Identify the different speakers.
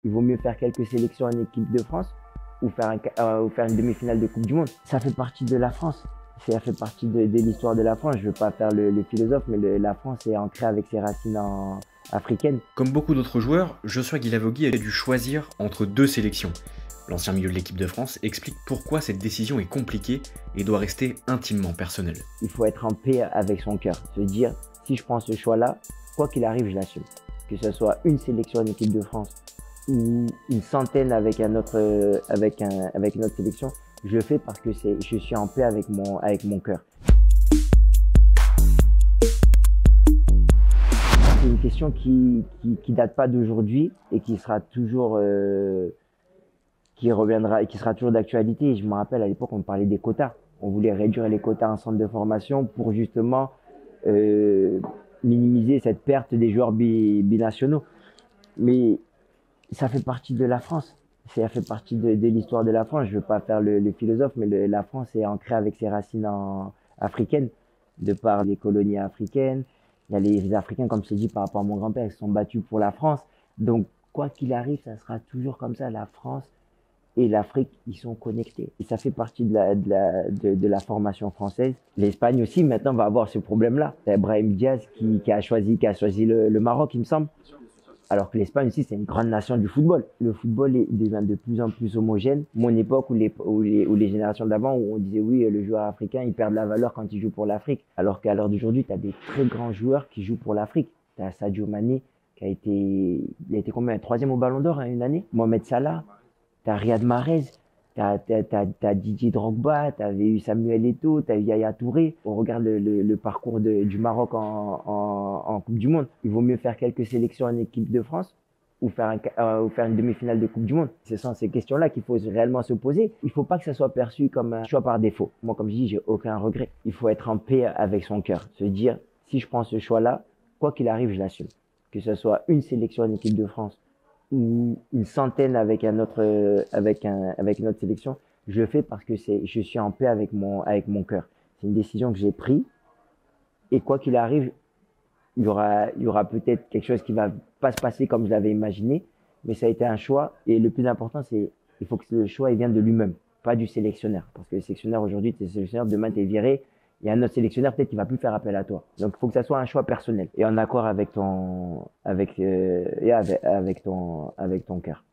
Speaker 1: Il vaut mieux faire quelques sélections en équipe de France ou faire une demi-finale de Coupe du Monde. Ça fait partie de la France. Ça fait partie de l'histoire de la France. Je ne veux pas faire le philosophe, mais la France est ancrée avec ses racines africaines.
Speaker 2: Comme beaucoup d'autres joueurs, Joshua Guilavogui a dû choisir entre deux sélections. L'ancien milieu de l'équipe de France explique pourquoi cette décision est compliquée et doit rester intimement personnelle.
Speaker 1: Il faut être en paix avec son cœur. Se dire, si je prends ce choix-là, quoi qu'il arrive, je l'assume. Que ce soit une sélection en équipe de France ou une centaine avec une autre sélection, je le fais parce que je suis en paix avec mon cœur. C'est une question qui date pas d'aujourd'hui et qui sera toujours qui reviendra et qui sera toujours d'actualité. Je me rappelle à l'époque on parlait des quotas. On voulait réduire les quotas en centre de formation pour justement minimiser cette perte des joueurs binationaux. Mais ça fait partie de la France. Ça fait partie de l'histoire de la France. Je ne veux pas faire le philosophe, mais la France est ancrée avec ses racines africaines, de par les colonies africaines. Il y a les Africains, comme je t'ai dit, par rapport à mon grand-père, ils se sont battus pour la France. Donc, quoi qu'il arrive, ça sera toujours comme ça. La France et l'Afrique, ils sont connectés. Et ça fait partie de la formation française. L'Espagne aussi, maintenant, va avoir ce problème-là. C'est Brahim Diaz qui a choisi le Maroc, il me semble. Alors que l'Espagne aussi, c'est une grande nation du football. Le football devient de plus en plus homogène. Mon époque, ou les générations d'avant, où on disait oui, le joueur africain, il perd de la valeur quand il joue pour l'Afrique. Alors qu'à l'heure d'aujourd'hui, tu as des très grands joueurs qui jouent pour l'Afrique. Tu as Sadio Mané, il a été combien? Troisième au Ballon d'Or, hein, une année. Mohamed Salah, tu as Riyad Mahrez, t'as Didier Drogba, tu avais eu Samuel Eto'o, tu as eu Yaya Touré. On regarde le parcours du Maroc en Coupe du Monde. Il vaut mieux faire quelques sélections en équipe de France ou faire une demi-finale de Coupe du Monde. Ce sont ces questions-là qu'il faut réellement se poser. Il ne faut pas que ça soit perçu comme un choix par défaut. Moi, comme je dis, j'ai aucun regret. Il faut être en paix avec son cœur. Se dire, si je prends ce choix-là, quoi qu'il arrive, je l'assume. Que ce soit une sélection en équipe de France ou une centaine avec une autre sélection, je le fais parce que je suis en paix avec mon cœur. C'est une décision que j'ai prise et quoi qu'il arrive, il y aura peut-être quelque chose qui va pas se passer comme je l'avais imaginé, mais ça a été un choix et le plus important, il faut que le choix il vienne de lui-même, pas du sélectionneur. Parce que le sélectionneur aujourd'hui, tu es sélectionneur, demain tu es viré. Il y a un autre sélectionneur peut-être qui va plus faire appel à toi. Donc il faut que ça soit un choix personnel et en accord avec ton cœur.